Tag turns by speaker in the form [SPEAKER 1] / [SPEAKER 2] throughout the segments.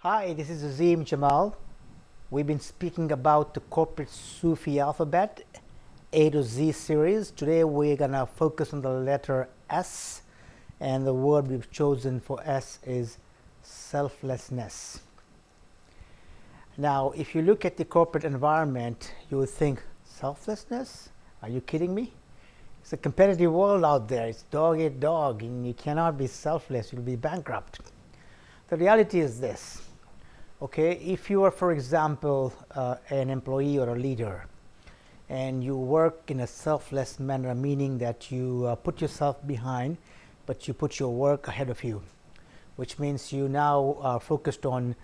[SPEAKER 1] Hi, this is Azim Jamal. We've been speaking about the corporate Sufi alphabet, A to Z series. Today we're going to focus on the letter S, and the word we've chosen for S is selflessness. Now, if you look at the corporate environment, you would think, selflessness? Are you kidding me? It's a competitive world out there. It's dog eat dog, and you cannot be selfless. You'll be bankrupt. The reality is this. Okay, if you are, for example, an employee or a leader, and you work in a selfless manner, meaning that you put yourself behind, but you put your work ahead of you, which means you now are focused on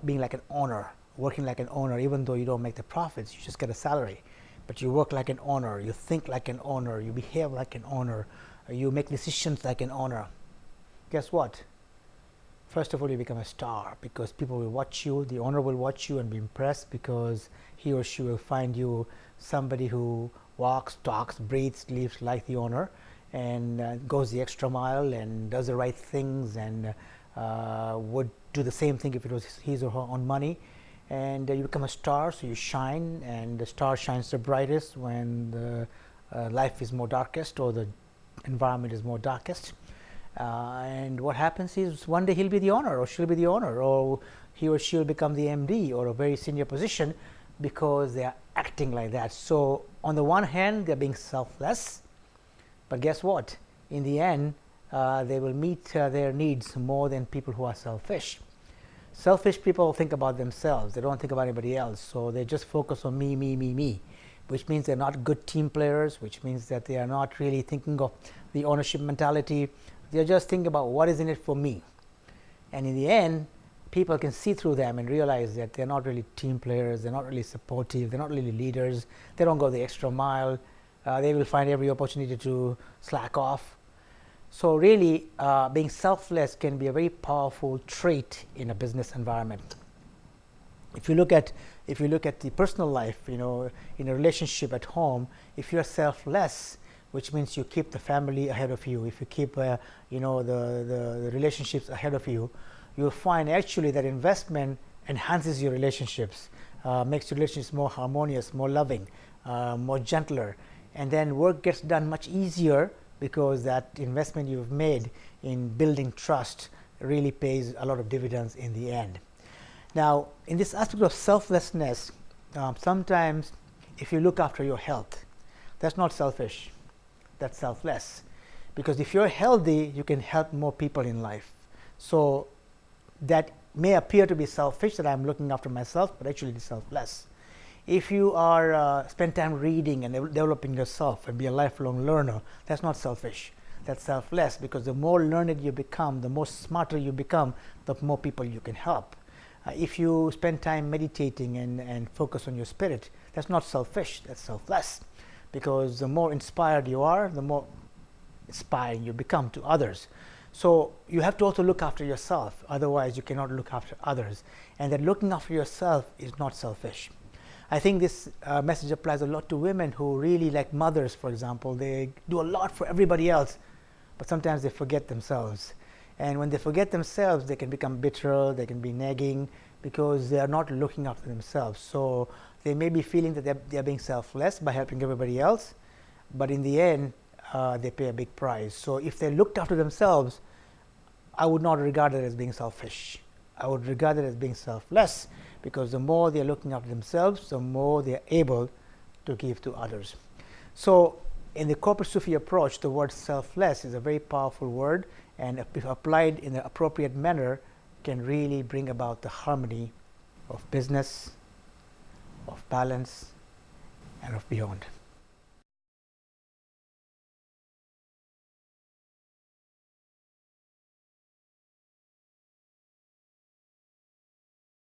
[SPEAKER 1] being like an owner, working like an owner, even though you don't make the profits, you just get a salary. But you work like an owner, you think like an owner, you behave like an owner, you make decisions like an owner. Guess what? First of all, you become a star because people will watch you, the owner will watch you and be impressed because he or she will find you somebody who walks, talks, breathes, lives like the owner, and goes the extra mile and does the right things and would do the same thing if it was his or her own money. And you become a star, so you shine, and the star shines the brightest when the life is more darkest or the environment is more darkest. And what happens is one day he'll be the owner or she'll be the owner, or he or she will become the MD or a very senior position because they are acting like that. So on the one hand, they're being selfless, but guess what? In the end, they will meet their needs more than people who are selfish. Selfish people think about themselves. They don't think about anybody else. So they just focus on me, me, me, me, which means they're not good team players, which means that they are not really thinking of the ownership mentality. They're just thinking about what is in it for me. And in the end, people can see through them and realize that they're not really team players, they're not really supportive, they're not really leaders, they don't go the extra mile, they will find every opportunity to slack off. So really, being selfless can be a very powerful trait in a business environment. If you look at the personal life, in a relationship at home, if you're selfless, which means you keep the family ahead of you, if you keep the relationships ahead of you, you'll find actually that investment enhances your relationships, makes your relationships more harmonious, more loving, more gentler, and then work gets done much easier because that investment you've made in building trust really pays a lot of dividends in the end. Now, in this aspect of selflessness, sometimes if you look after your health, that's not selfish. That's selfless, because if you're healthy, you can help more people in life. So that may appear to be selfish, that I'm looking after myself, but actually it's selfless. If you are spend time reading and developing yourself and be a lifelong learner, that's not selfish. That's selfless, because the more learned you become, the more smarter you become, the more people you can help. If you spend time meditating and focus on your spirit, that's not selfish, that's selfless. Because the more inspired you are, the more inspiring you become to others. So you have to also look after yourself, otherwise you cannot look after others. And that looking after yourself is not selfish. I think this message applies a lot to women who really, like mothers, for example, they do a lot for everybody else, but sometimes they forget themselves. And when they forget themselves, they can become bitter, they can be nagging, because they are not looking after themselves. So they may be feeling that they're being selfless by helping everybody else, but in the end, they pay a big price. So if they looked after themselves, I would not regard it as being selfish. I would regard it as being selfless, because the more they're looking after themselves, the more they're able to give to others. So in the corporate Sufi approach, the word selfless is a very powerful word, and if applied in the appropriate manner, can really bring about the harmony of business, of balance, and of beyond.